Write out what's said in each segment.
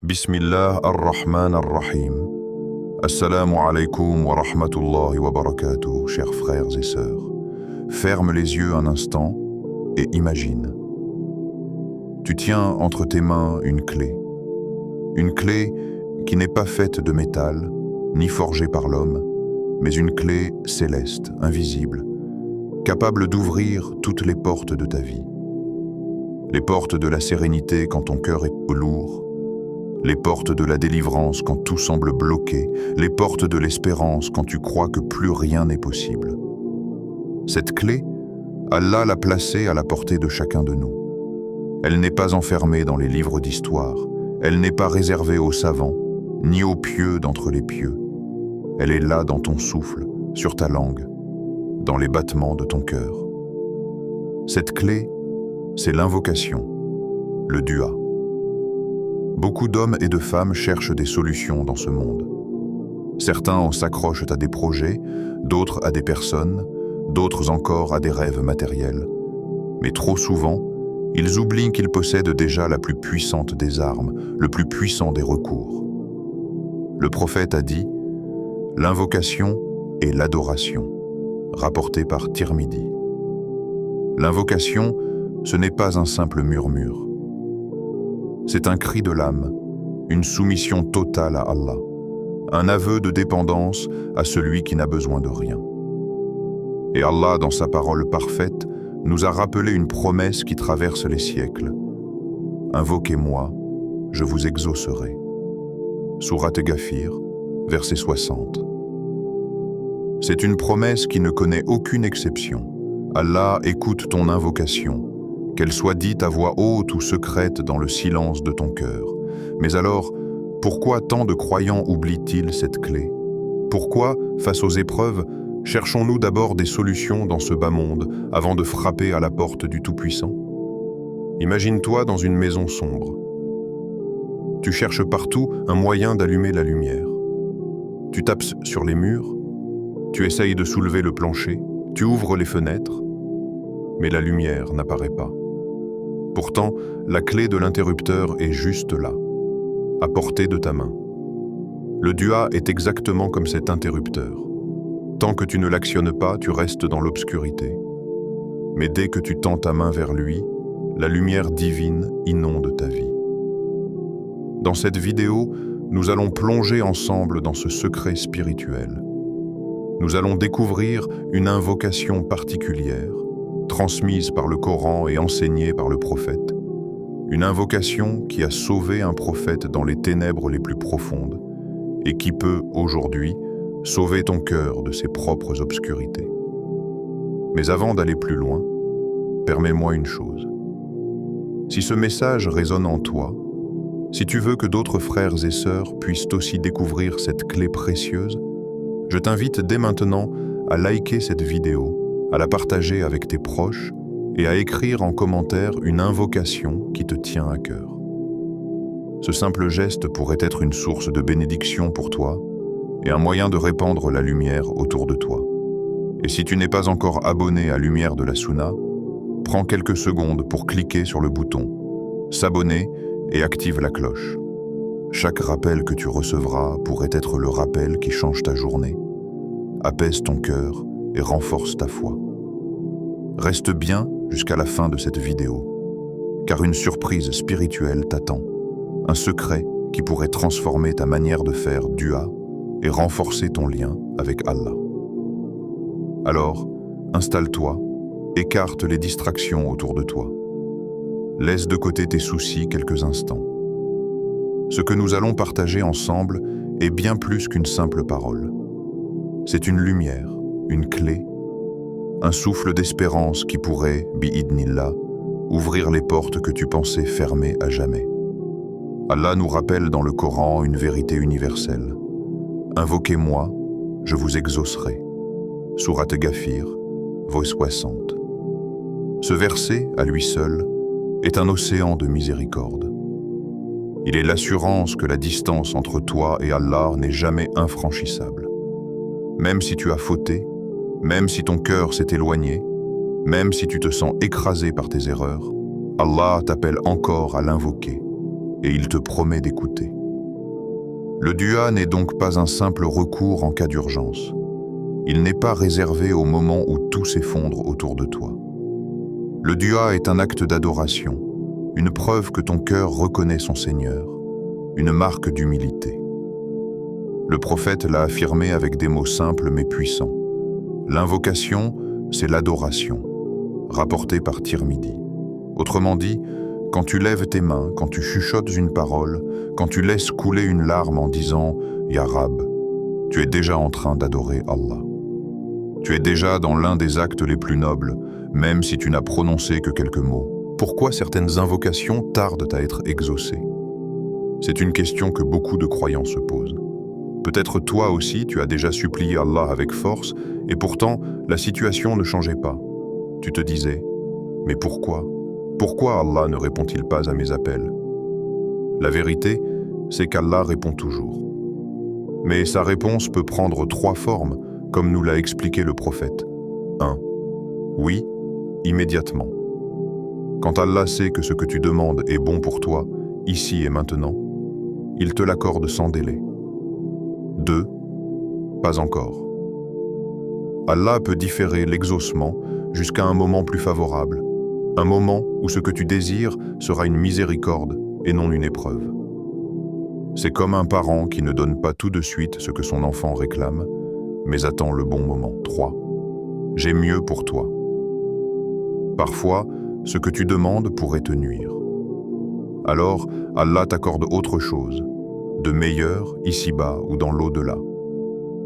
Bismillah ar-Rahman ar-Rahim. Assalamu alaikum wa rahmatullahi wa barakatuh, chers frères et sœurs. Ferme les yeux un instant et imagine. Tu tiens entre tes mains une clé. Une clé qui n'est pas faite de métal, ni forgée par l'homme, mais une clé céleste, invisible, capable d'ouvrir toutes les portes de ta vie. Les portes de la sérénité quand ton cœur est lourd, les portes de la délivrance quand tout semble bloqué, les portes de l'espérance quand tu crois que plus rien n'est possible. Cette clé, Allah l'a placée à la portée de chacun de nous. Elle n'est pas enfermée dans les livres d'histoire, elle n'est pas réservée aux savants, ni aux pieux d'entre les pieux. Elle est là dans ton souffle, sur ta langue, dans les battements de ton cœur. Cette clé, c'est l'invocation, le dua. Beaucoup d'hommes et de femmes cherchent des solutions dans ce monde. Certains en s'accrochent à des projets, d'autres à des personnes, d'autres encore à des rêves matériels. Mais trop souvent, ils oublient qu'ils possèdent déjà la plus puissante des armes, le plus puissant des recours. Le prophète a dit « L'invocation et l'adoration », rapporté par Tirmidhi. L'invocation, ce n'est pas un simple murmure. C'est un cri de l'âme, une soumission totale à Allah, un aveu de dépendance à celui qui n'a besoin de rien. Et Allah, dans sa parole parfaite, nous a rappelé une promesse qui traverse les siècles. « Invoquez-moi, je vous exaucerai. » Sourate Ghafir, verset 60. C'est une promesse qui ne connaît aucune exception. Allah écoute ton invocation, qu'elle soit dite à voix haute ou secrète dans le silence de ton cœur. Mais alors, pourquoi tant de croyants oublient-ils cette clé? Pourquoi, face aux épreuves, cherchons-nous d'abord des solutions dans ce bas monde avant de frapper à la porte du Tout-Puissant? Imagine-toi dans une maison sombre. Tu cherches partout un moyen d'allumer la lumière. Tu tapes sur les murs, tu essayes de soulever le plancher, tu ouvres les fenêtres, mais la lumière n'apparaît pas. Pourtant, la clé de l'interrupteur est juste là, à portée de ta main. Le dua est exactement comme cet interrupteur. Tant que tu ne l'actionnes pas, tu restes dans l'obscurité. Mais dès que tu tends ta main vers lui, la lumière divine inonde ta vie. Dans cette vidéo, nous allons plonger ensemble dans ce secret spirituel. Nous allons découvrir une invocation particulière, transmise par le Coran et enseignée par le prophète. Une invocation qui a sauvé un prophète dans les ténèbres les plus profondes et qui peut, aujourd'hui, sauver ton cœur de ses propres obscurités. Mais avant d'aller plus loin, permets-moi une chose. Si ce message résonne en toi, si tu veux que d'autres frères et sœurs puissent aussi découvrir cette clé précieuse, je t'invite dès maintenant à liker cette vidéo, à la partager avec tes proches et à écrire en commentaire une invocation qui te tient à cœur. Ce simple geste pourrait être une source de bénédiction pour toi et un moyen de répandre la lumière autour de toi. Et si tu n'es pas encore abonné à Lumière de la Sunna, prends quelques secondes pour cliquer sur le bouton « S'abonner » et active la cloche. Chaque rappel que tu recevras pourrait être le rappel qui change ta journée, apaise ton cœur et renforce ta foi. Reste bien jusqu'à la fin de cette vidéo, car une surprise spirituelle t'attend, un secret qui pourrait transformer ta manière de faire dua et renforcer ton lien avec Allah. Alors, installe-toi, écarte les distractions autour de toi. Laisse de côté tes soucis quelques instants. Ce que nous allons partager ensemble est bien plus qu'une simple parole. C'est une lumière, une clé, un souffle d'espérance qui pourrait, bi'idnillah, ouvrir les portes que tu pensais fermées à jamais. Allah nous rappelle dans le Coran une vérité universelle. Invoquez-moi, je vous exaucerai. Sourate Ghafir, verset 60. Ce verset, à lui seul, est un océan de miséricorde. Il est l'assurance que la distance entre toi et Allah n'est jamais infranchissable. Même si tu as fauté, même si ton cœur s'est éloigné, même si tu te sens écrasé par tes erreurs, Allah t'appelle encore à l'invoquer et il te promet d'écouter. Le dua n'est donc pas un simple recours en cas d'urgence. Il n'est pas réservé au moment où tout s'effondre autour de toi. Le dua est un acte d'adoration, une preuve que ton cœur reconnaît son Seigneur, une marque d'humilité. Le prophète l'a affirmé avec des mots simples mais puissants. L'invocation, c'est l'adoration, rapporté par Tirmidhi. Autrement dit, quand tu lèves tes mains, quand tu chuchotes une parole, quand tu laisses couler une larme en disant « Ya Rab », tu es déjà en train d'adorer Allah. Tu es déjà dans l'un des actes les plus nobles, même si tu n'as prononcé que quelques mots. Pourquoi certaines invocations tardent à être exaucées? C'est une question que beaucoup de croyants se posent. Peut-être toi aussi tu as déjà supplié Allah avec force, et pourtant la situation ne changeait pas. Tu te disais, mais pourquoi? Pourquoi Allah ne répond-il pas à mes appels? La vérité, c'est qu'Allah répond toujours. Mais sa réponse peut prendre 3 formes, comme nous l'a expliqué le prophète. 1. Oui, immédiatement. Quand Allah sait que ce que tu demandes est bon pour toi, ici et maintenant, il te l'accorde sans délai. 2. Pas encore. Allah peut différer l'exaucement jusqu'à un moment plus favorable, un moment où ce que tu désires sera une miséricorde et non une épreuve. C'est comme un parent qui ne donne pas tout de suite ce que son enfant réclame, mais attend le bon moment. 3. J'ai mieux pour toi. Parfois, ce que tu demandes pourrait te nuire. Alors, Allah t'accorde autre chose, de meilleur ici-bas ou dans l'au-delà.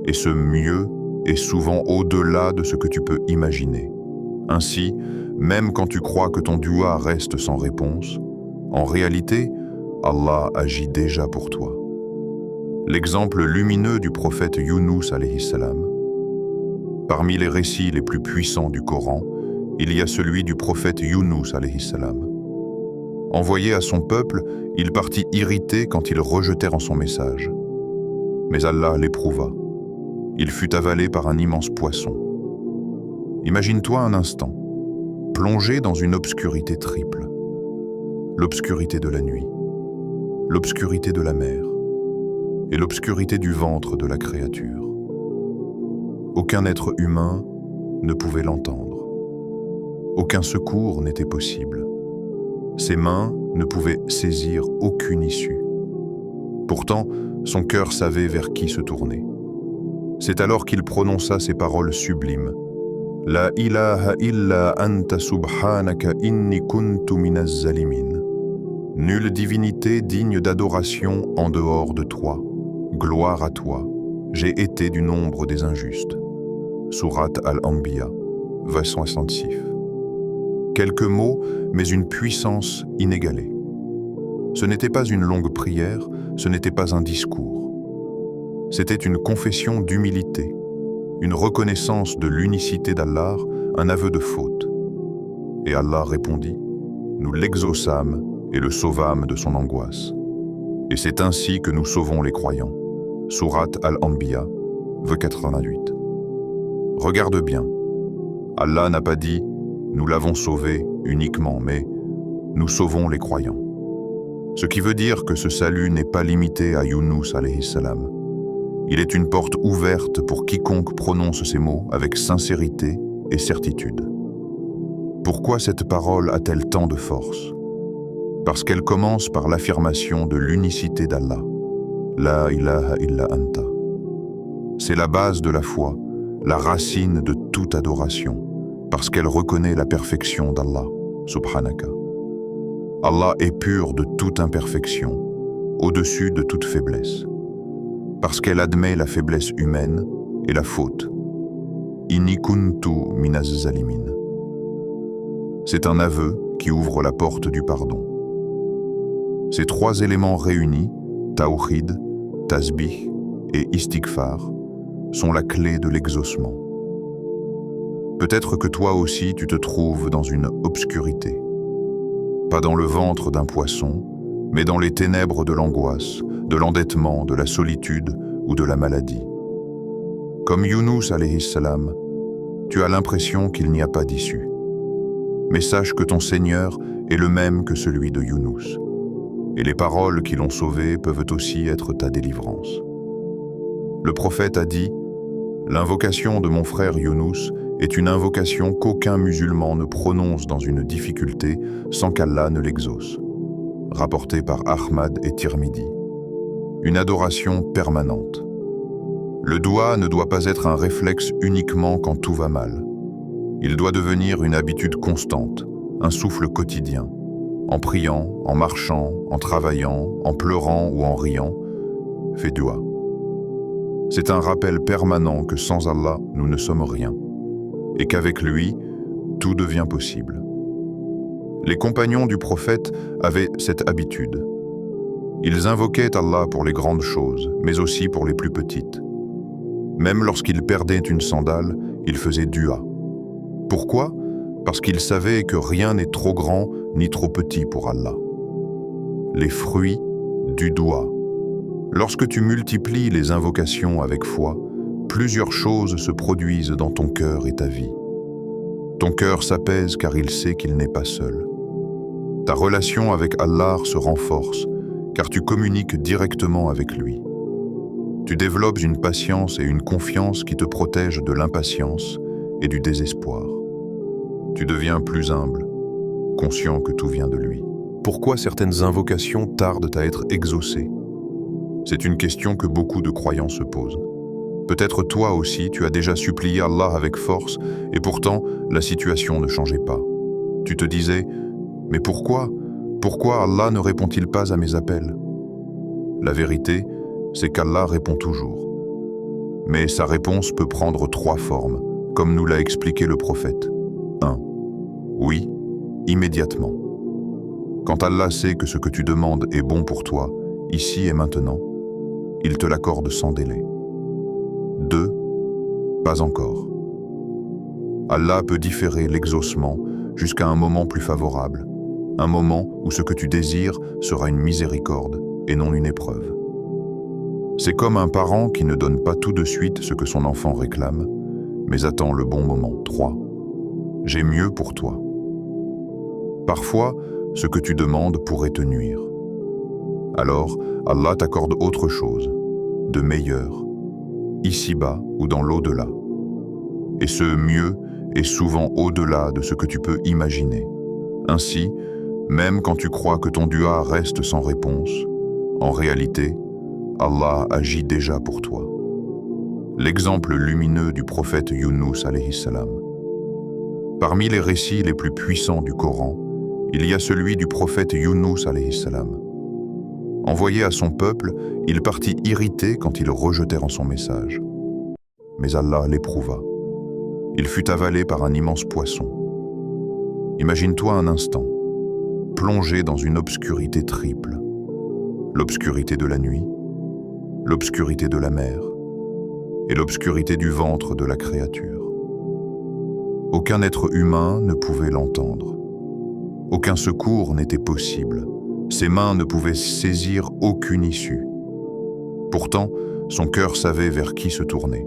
Et ce mieux est souvent au-delà de ce que tu peux imaginer. Ainsi, même quand tu crois que ton dua reste sans réponse, en réalité, Allah agit déjà pour toi. L'exemple lumineux du prophète Younous alayhi salam. Parmi les récits les plus puissants du Coran, il y a celui du prophète Younous alayhi salam. Envoyé à son peuple, il partit irrité quand ils rejetèrent son message. Mais Allah l'éprouva. Il fut avalé par un immense poisson. Imagine-toi un instant, plongé dans une obscurité triple. L'obscurité de la nuit, l'obscurité de la mer et l'obscurité du ventre de la créature. Aucun être humain ne pouvait l'entendre. Aucun secours n'était possible. Ses mains ne pouvaient saisir aucune issue. Pourtant, son cœur savait vers qui se tourner. C'est alors qu'il prononça ces paroles sublimes. « La ilaha illa anta subhanaka inni kuntu minaz zalimin » Nulle divinité digne d'adoration en dehors de toi. Gloire à toi. J'ai été du nombre des injustes. Sourate Al-Anbiya, verset 66. Quelques mots, mais une puissance inégalée. Ce n'était pas une longue prière, ce n'était pas un discours. C'était une confession d'humilité, une reconnaissance de l'unicité d'Allah, un aveu de faute. Et Allah répondit, nous l'exaucâmes et le sauvâmes de son angoisse. Et c'est ainsi que nous sauvons les croyants. Sourate Al-Anbiya, verset 88. Regarde bien, Allah n'a pas dit « nous l'avons sauvé uniquement », mais « nous sauvons les croyants ». Ce qui veut dire que ce salut n'est pas limité à Younous alayhi salam. Il est une porte ouverte pour quiconque prononce ces mots avec sincérité et certitude. Pourquoi cette parole a-t-elle tant de force? Parce qu'elle commence par l'affirmation de l'unicité d'Allah. La ilaha illa anta. C'est la base de la foi, la racine de toute adoration, parce qu'elle reconnaît la perfection d'Allah, subhanaka. Allah est pur de toute imperfection, au-dessus de toute faiblesse, parce qu'elle admet la faiblesse humaine et la faute. Inni kuntu minaz zalimin. C'est un aveu qui ouvre la porte du pardon. Ces 3 éléments réunis, tawhid, tasbih et istighfar, sont la clé de l'exaucement. Peut-être que toi aussi tu te trouves dans une obscurité. Pas dans le ventre d'un poisson, mais dans les ténèbres de l'angoisse, de l'endettement, de la solitude ou de la maladie. Comme Younous alayhi salam, tu as l'impression qu'il n'y a pas d'issue. Mais sache que ton Seigneur est le même que celui de Younous. Et les paroles qui l'ont sauvé peuvent aussi être ta délivrance. Le prophète a dit « L'invocation de mon frère Younous est une invocation qu'aucun musulman ne prononce dans une difficulté sans qu'Allah ne l'exauce. » Rapporté par Ahmad et Tirmidhi. Une adoration permanente. Le doua ne doit pas être un réflexe uniquement quand tout va mal. Il doit devenir une habitude constante, un souffle quotidien. En priant, en marchant, en travaillant, en pleurant ou en riant, fais doua. C'est un rappel permanent que sans Allah, nous ne sommes rien, et qu'avec lui, tout devient possible. Les compagnons du prophète avaient cette habitude. Ils invoquaient Allah pour les grandes choses, mais aussi pour les plus petites. Même lorsqu'ils perdaient une sandale, ils faisaient dua. Pourquoi ? Parce qu'ils savaient que rien n'est trop grand ni trop petit pour Allah. Les fruits du dua. Lorsque tu multiplies les invocations avec foi, plusieurs choses se produisent dans ton cœur et ta vie. Ton cœur s'apaise car il sait qu'il n'est pas seul. Ta relation avec Allah se renforce car tu communiques directement avec lui. Tu développes une patience et une confiance qui te protègent de l'impatience et du désespoir. Tu deviens plus humble, conscient que tout vient de lui. Pourquoi certaines invocations tardent à être exaucées ? C'est une question que beaucoup de croyants se posent. Peut-être toi aussi, tu as déjà supplié Allah avec force et pourtant, la situation ne changeait pas. Tu te disais, mais pourquoi Allah ne répond-il pas à mes appels ? La vérité, c'est qu'Allah répond toujours. Mais sa réponse peut prendre 3 formes, comme nous l'a expliqué le prophète. 1. Oui, immédiatement. Quand Allah sait que ce que tu demandes est bon pour toi, ici et maintenant, il te l'accorde sans délai. 2. Pas encore. Allah peut différer l'exaucement jusqu'à un moment plus favorable, un moment où ce que tu désires sera une miséricorde et non une épreuve. C'est comme un parent qui ne donne pas tout de suite ce que son enfant réclame, mais attend le bon moment. 3. J'ai mieux pour toi. Parfois, ce que tu demandes pourrait te nuire. Alors, Allah t'accorde autre chose, de meilleur, ici-bas ou dans l'au-delà. Et ce mieux est souvent au-delà de ce que tu peux imaginer. Ainsi, même quand tu crois que ton dua reste sans réponse, en réalité, Allah agit déjà pour toi. L'exemple lumineux du prophète Younous alayhi salam. Parmi les récits les plus puissants du Coran, il y a celui du prophète Younous alayhi salam. Envoyé à son peuple, il partit irrité quand ils rejetèrent son message. Mais Allah l'éprouva. Il fut avalé par un immense poisson. Imagine-toi un instant, plongé dans une obscurité triple. L'obscurité de la nuit, l'obscurité de la mer et l'obscurité du ventre de la créature. Aucun être humain ne pouvait l'entendre. Aucun secours n'était possible. Ses mains ne pouvaient saisir aucune issue. Pourtant, son cœur savait vers qui se tourner.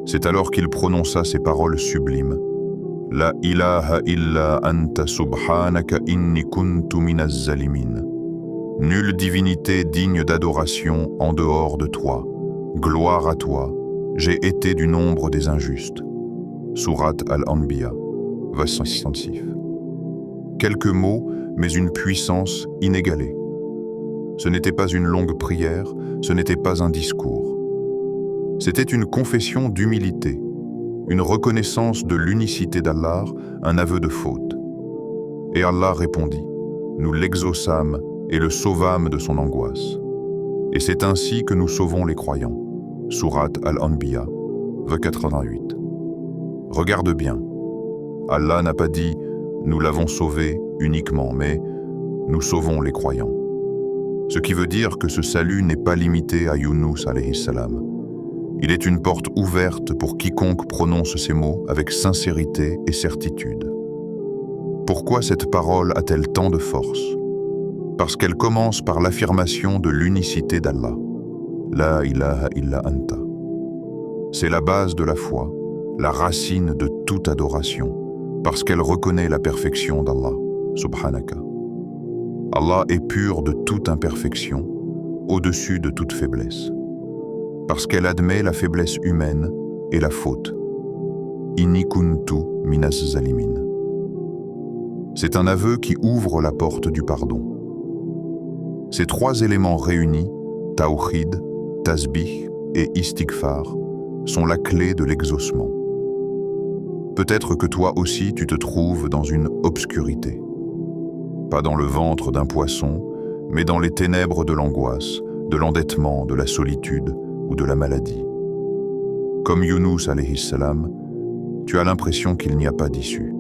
C'est alors qu'il prononça ces paroles sublimes. « La ilaha illa anta subhanaka inni kuntu minaz zalimin » Nulle divinité digne d'adoration en dehors de toi. Gloire à toi, j'ai été du nombre des injustes. Sourate Al-Anbiya, verset 66. Quelques mots, mais une puissance inégalée. Ce n'était pas une longue prière, ce n'était pas un discours. C'était une confession d'humilité, une reconnaissance de l'unicité d'Allah, un aveu de faute. Et Allah répondit, nous l'exaucâmes et le sauvâmes de son angoisse. Et c'est ainsi que nous sauvons les croyants. Sourate Al-Anbiya, verset 88. Regarde bien, Allah n'a pas dit « nous l'avons sauvé uniquement », mais « nous sauvons les croyants ». Ce qui veut dire que ce salut n'est pas limité à Younous alayhi salam. Il est une porte ouverte pour quiconque prononce ces mots avec sincérité et certitude. Pourquoi cette parole a-t-elle tant de force ? Parce qu'elle commence par l'affirmation de l'unicité d'Allah. La ilaha illa anta. C'est la base de la foi, la racine de toute adoration, parce qu'elle reconnaît la perfection d'Allah, subhanaka. Allah est pur de toute imperfection, au-dessus de toute faiblesse, parce qu'elle admet la faiblesse humaine et la faute. Inni kuntu minas zalimin. C'est un aveu qui ouvre la porte du pardon. Ces trois éléments réunis, tawhid, tasbih et istighfar, sont la clé de l'exaucement. Peut-être que toi aussi tu te trouves dans une obscurité. Pas dans le ventre d'un poisson, mais dans les ténèbres de l'angoisse, de l'endettement, de la solitude ou de la maladie. Comme Younous alayhi salam, tu as l'impression qu'il n'y a pas d'issue.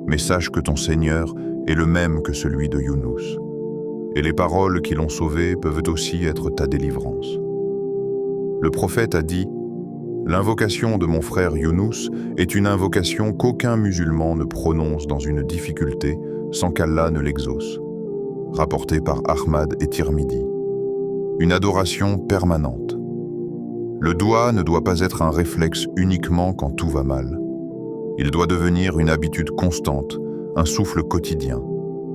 Mais sache que ton Seigneur est le même que celui de Younous. Et les paroles qui l'ont sauvé peuvent aussi être ta délivrance. Le prophète a dit « L'invocation de mon frère Younous est une invocation qu'aucun musulman ne prononce dans une difficulté sans qu'Allah ne l'exauce. » Rapporté par Ahmad et Tirmidhi. Une adoration permanente. Le doigt ne doit pas être un réflexe uniquement quand tout va mal. Il doit devenir une habitude constante, un souffle quotidien.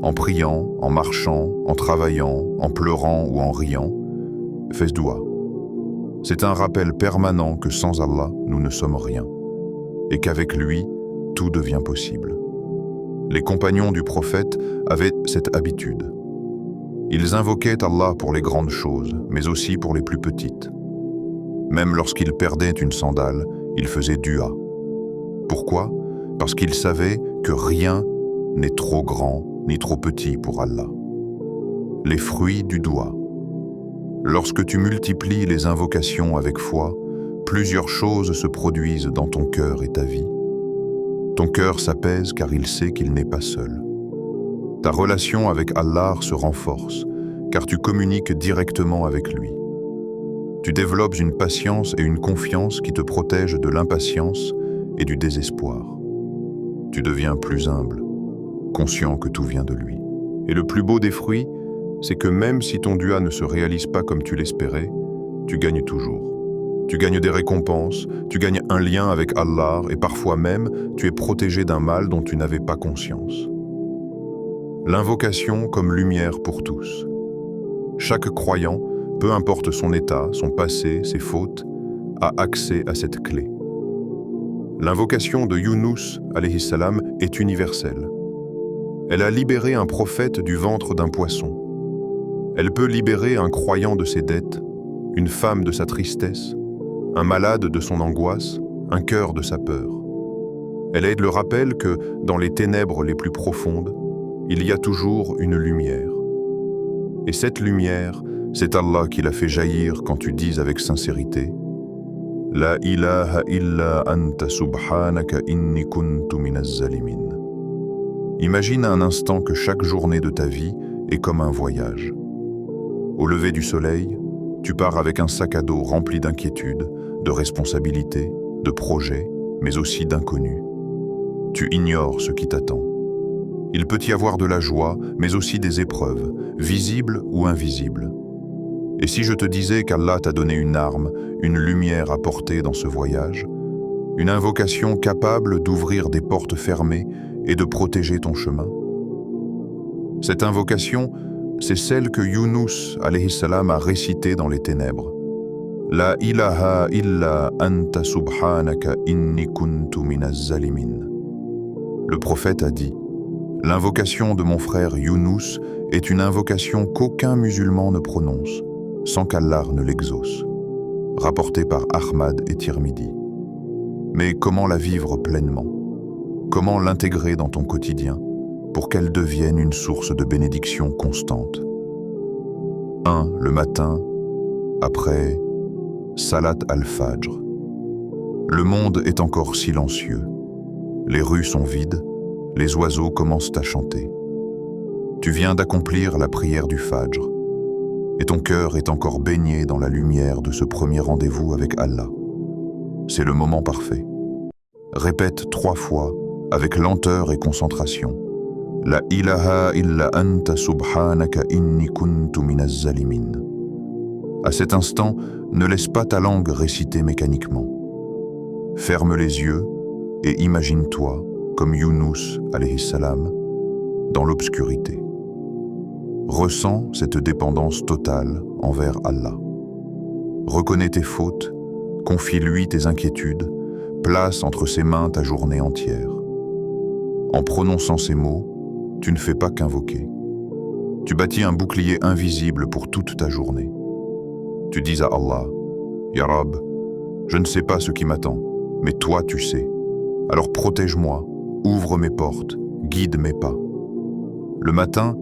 En priant, en marchant, en travaillant, en pleurant ou en riant, fais ce doigt. C'est un rappel permanent que sans Allah, nous ne sommes rien, et qu'avec lui, tout devient possible. Les compagnons du prophète avaient cette habitude. Ils invoquaient Allah pour les grandes choses, mais aussi pour les plus petites. Même lorsqu'ils perdaient une sandale, ils faisaient dua. Pourquoi? Parce qu'ils savaient que rien n'est trop grand ni trop petit pour Allah. Les fruits du dua. Lorsque tu multiplies les invocations avec foi, plusieurs choses se produisent dans ton cœur et ta vie. Ton cœur s'apaise car il sait qu'il n'est pas seul. Ta relation avec Allah se renforce car tu communiques directement avec lui. Tu développes une patience et une confiance qui te protègent de l'impatience et du désespoir. Tu deviens plus humble, conscient que tout vient de lui. Et le plus beau des fruits, c'est que même si ton dua ne se réalise pas comme tu l'espérais, tu gagnes toujours. Tu gagnes des récompenses, tu gagnes un lien avec Allah et parfois même tu es protégé d'un mal dont tu n'avais pas conscience. L'invocation comme lumière pour tous. Chaque croyant, peu importe son état, son passé, ses fautes, a accès à cette clé. L'invocation de Younous alayhi salam est universelle. Elle a libéré un prophète du ventre d'un poisson. Elle peut libérer un croyant de ses dettes, une femme de sa tristesse, un malade de son angoisse, un cœur de sa peur. Elle aide le rappel que, dans les ténèbres les plus profondes, il y a toujours une lumière. Et cette lumière, c'est Allah qui l'a fait jaillir quand tu dis avec sincérité « La ilaha illa anta subhanaka inni kuntu minaz zalimin ». Imagine un instant que chaque journée de ta vie est comme un voyage. Au lever du soleil, tu pars avec un sac à dos rempli d'inquiétudes, de responsabilités, de projets, mais aussi d'inconnus. Tu ignores ce qui t'attend. Il peut y avoir de la joie, mais aussi des épreuves, visibles ou invisibles. Et si je te disais qu'Allah t'a donné une arme, une lumière à porter dans ce voyage, une invocation capable d'ouvrir des portes fermées et de protéger ton chemin? Cette invocation, c'est celle que Younous alayhi salam a récitée dans les ténèbres. La ilaha illa anta subhanaka inni kuntu minaz zalimin. Le prophète a dit « L'invocation de mon frère Younous est une invocation qu'aucun musulman ne prononce, sans qu'Allah ne l'exauce. » Rapporté par Ahmad et Tirmidhi. Mais comment la vivre pleinement? Comment l'intégrer dans ton quotidien pour qu'elle devienne une source de bénédiction constante? 1. Le matin, après Salat al-Fajr. Le monde est encore silencieux. Les rues sont vides, les oiseaux commencent à chanter. Tu viens d'accomplir la prière du Fajr, et ton cœur est encore baigné dans la lumière de ce premier rendez-vous avec Allah. C'est le moment parfait. Répète 3 fois, avec lenteur et concentration. La ilaha illa anta subhanaka inni kuntu minaz zalimin. À cet instant, ne laisse pas ta langue réciter mécaniquement. Ferme les yeux et imagine-toi, comme Younous alayhi salam, dans l'obscurité. Ressens cette dépendance totale envers Allah. Reconnais tes fautes, confie-lui tes inquiétudes, place entre ses mains ta journée entière. En prononçant ces mots, tu ne fais pas qu'invoquer. Tu bâtis un bouclier invisible pour toute ta journée. Tu dis à Allah, « Ya Rab, je ne sais pas ce qui m'attend, mais toi tu sais. Alors protège-moi, ouvre mes portes, guide mes pas. » Le matin,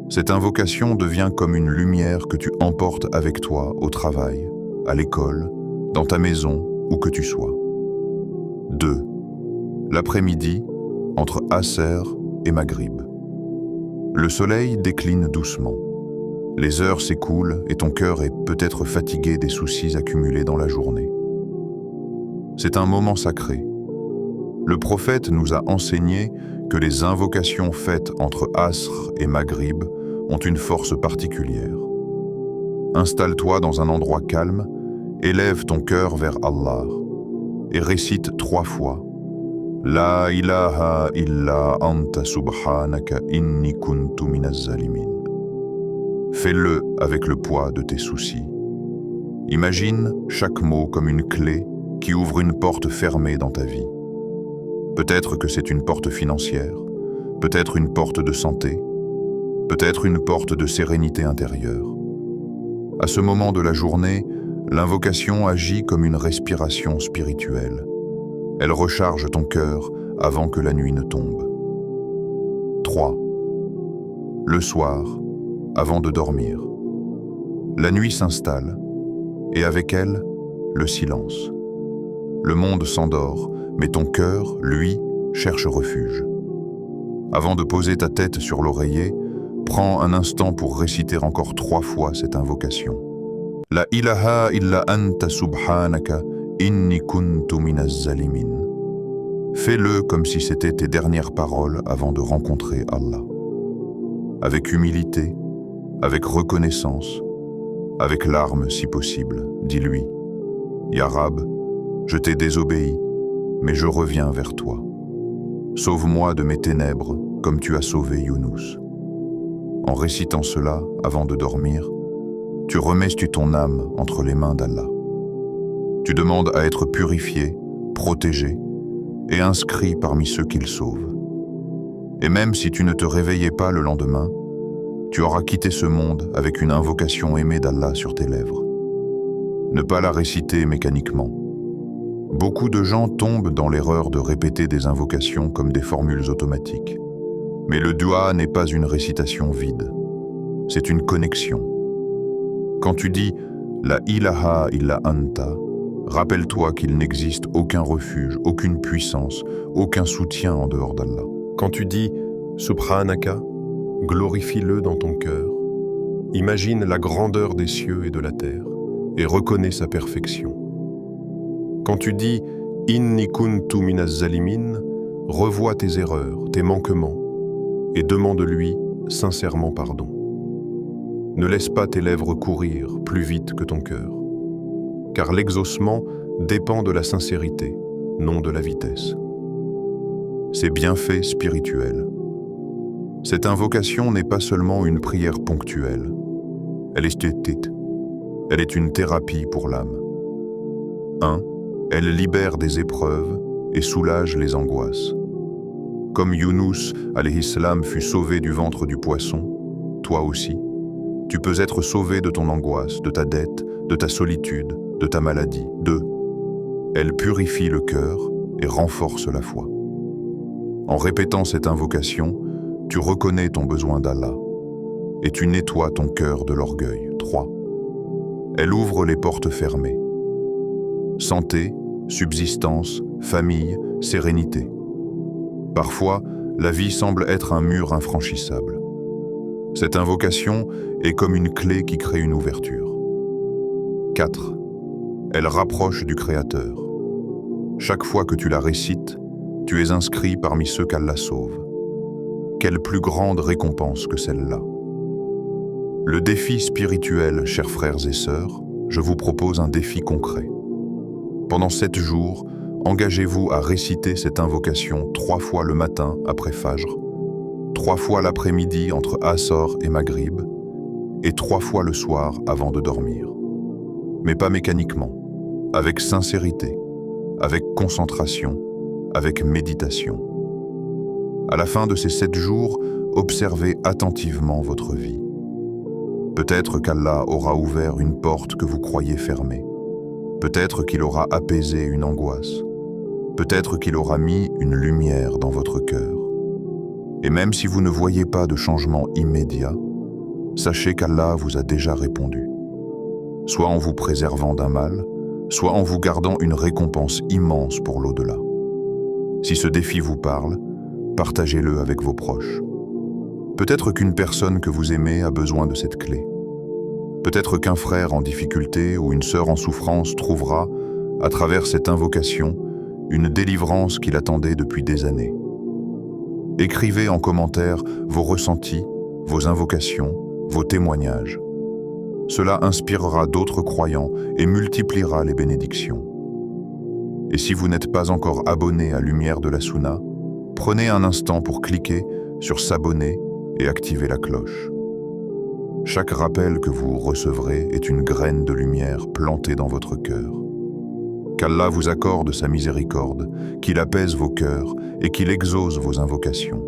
cette invocation devient comme une lumière que tu emportes avec toi au travail, à l'école, dans ta maison, où que tu sois. 2. L'après-midi, entre Asr et Maghrib. Le soleil décline doucement. Les heures s'écoulent et ton cœur est peut-être fatigué des soucis accumulés dans la journée. C'est un moment sacré. Le prophète nous a enseigné que les invocations faites entre Asr et Maghrib ont une force particulière. Installe-toi dans un endroit calme, élève ton cœur vers Allah et récite 3 fois « La ilaha illa anta subhanaka inni kuntu minaz zalimin ». Fais-le avec le poids de tes soucis. Imagine chaque mot comme une clé qui ouvre une porte fermée dans ta vie. Peut-être que c'est une porte financière, peut-être une porte de santé, peut-être une porte de sérénité intérieure. À ce moment de la journée, l'invocation agit comme une respiration spirituelle. Elle recharge ton cœur avant que la nuit ne tombe. 3. Le soir, avant de dormir. La nuit s'installe, et avec elle, le silence. Le monde s'endort, mais ton cœur, lui, cherche refuge. Avant de poser ta tête sur l'oreiller, prends un instant pour réciter encore 3 fois cette invocation. La ilaha illa anta subhanaka inni kuntu minaz zalimin. Fais-le comme si c'était tes dernières paroles avant de rencontrer Allah. Avec humilité, avec reconnaissance, avec larmes si possible, dis-lui, « Ya Rab, je t'ai désobéi, mais je reviens vers toi. Sauve-moi de mes ténèbres, comme tu as sauvé Younous. » En récitant cela, avant de dormir, tu remets ton âme entre les mains d'Allah. Tu demandes à être purifié, protégé et inscrit parmi ceux qu'il sauve. Et même si tu ne te réveillais pas le lendemain, tu auras quitté ce monde avec une invocation aimée d'Allah sur tes lèvres. Ne pas la réciter mécaniquement. Beaucoup de gens tombent dans l'erreur de répéter des invocations comme des formules automatiques. Mais le dua n'est pas une récitation vide. C'est une connexion. Quand tu dis « La ilaha illa anta », rappelle-toi qu'il n'existe aucun refuge, aucune puissance, aucun soutien en dehors d'Allah. Quand tu dis « Subhanaka », glorifie-le dans ton cœur. Imagine la grandeur des cieux et de la terre et reconnais sa perfection. Quand tu dis « Inni kuntu minaz zalimin », revois tes erreurs, tes manquements et demande-lui sincèrement pardon. Ne laisse pas tes lèvres courir plus vite que ton cœur, car l'exaucement dépend de la sincérité, non de la vitesse. C'est bienfait spirituel. Cette invocation n'est pas seulement une prière ponctuelle. Elle est une thérapie pour l'âme. 1. Elle libère des épreuves et soulage les angoisses. Comme Younous, alayhi salam, fut sauvé du ventre du poisson, toi aussi, tu peux être sauvé de ton angoisse, de ta dette, de ta solitude, de ta maladie. 2. Elle purifie le cœur et renforce la foi. En répétant cette invocation, tu reconnais ton besoin d'Allah et tu nettoies ton cœur de l'orgueil. 3. Elle ouvre les portes fermées. Santé, subsistance, famille, sérénité. Parfois, la vie semble être un mur infranchissable. Cette invocation est comme une clé qui crée une ouverture. 4. Elle rapproche du Créateur. Chaque fois que tu la récites, tu es inscrit parmi ceux qu'Allah sauve. Quelle plus grande récompense que celle-là. Le défi spirituel, chers frères et sœurs, je vous propose un défi concret. Pendant 7 jours, engagez-vous à réciter cette invocation 3 fois le matin après Fajr, 3 fois l'après-midi entre Asr et Maghrib, et 3 fois le soir avant de dormir. Mais pas mécaniquement, avec sincérité, avec concentration, avec méditation. À la fin de ces 7 jours, observez attentivement votre vie. Peut-être qu'Allah aura ouvert une porte que vous croyez fermée. Peut-être qu'il aura apaisé une angoisse. Peut-être qu'il aura mis une lumière dans votre cœur. Et même si vous ne voyez pas de changement immédiat, sachez qu'Allah vous a déjà répondu. Soit en vous préservant d'un mal, soit en vous gardant une récompense immense pour l'au-delà. Si ce défi vous parle, partagez-le avec vos proches. Peut-être qu'une personne que vous aimez a besoin de cette clé. Peut-être qu'un frère en difficulté ou une sœur en souffrance trouvera, à travers cette invocation, une délivrance qu'il attendait depuis des années. Écrivez en commentaire vos ressentis, vos invocations, vos témoignages. Cela inspirera d'autres croyants et multipliera les bénédictions. Et si vous n'êtes pas encore abonné à Lumière de la Sunna, prenez un instant pour cliquer sur s'abonner et activer la cloche. Chaque rappel que vous recevrez est une graine de lumière plantée dans votre cœur. Qu'Allah vous accorde sa miséricorde, qu'il apaise vos cœurs et qu'il exauce vos invocations.